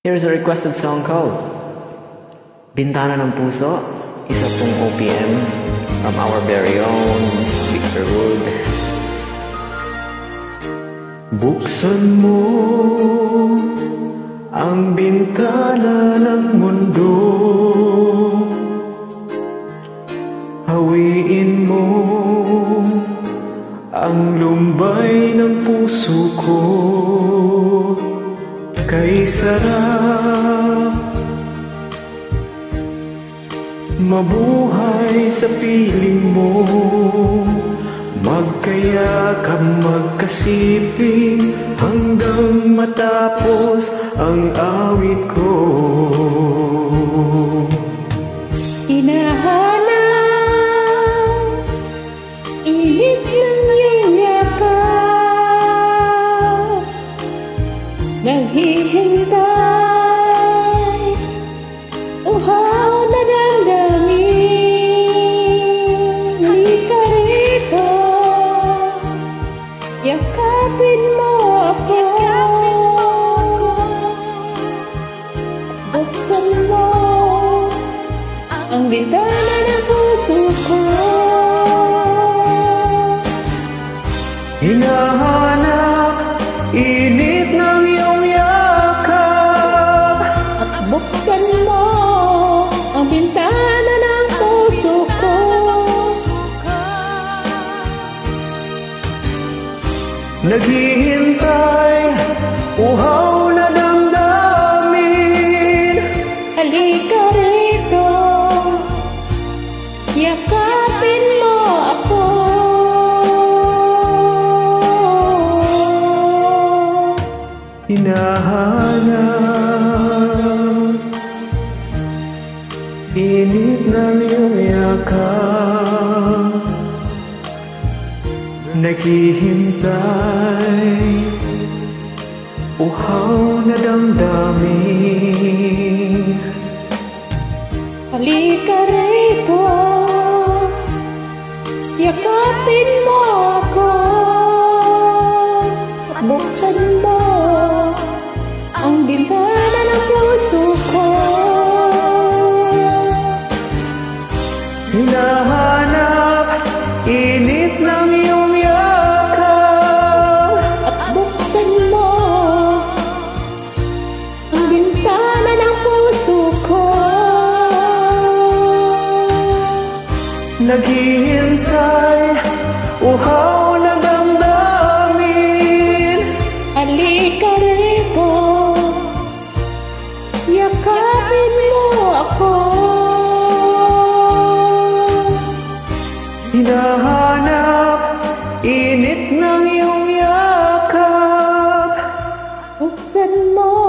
Here's a requested song called Bintana ng Puso, isa pong OPM from our very own Victor Wood. Buksan mo ang bintana ng mundo, hawiin mo ang lumbay ng puso ko. Kay sarap mabuhay sa piling mo, magkayakap magkasiping hanggang matapos ang awit ko. Hinahanap init ng iyong yakap, naghihintay uhaw na damdamin. Halika rito, yakapin mo ako, buksan mo ang bintana ng puso ko. Hinahanap init ng iyong yakap, At buksan mo ang bintana ng puso ko. naghihintay uhaw na damdamin. Halika rito, yakapin mo ako. Hinahanap init ng iyong yakap, naghihintay uhaw na damdamin. Halika rito, yakapin mo ako. At buksan mo ang bintana ng puso ko. Hinahanap init ng iyong yakap, At buksan mo ang bintana ng puso ko. naghihintay uhaw na damdamin. Halika rito, yakapin mo ako. Hinahanap init ng iyong yakap, Buksan mo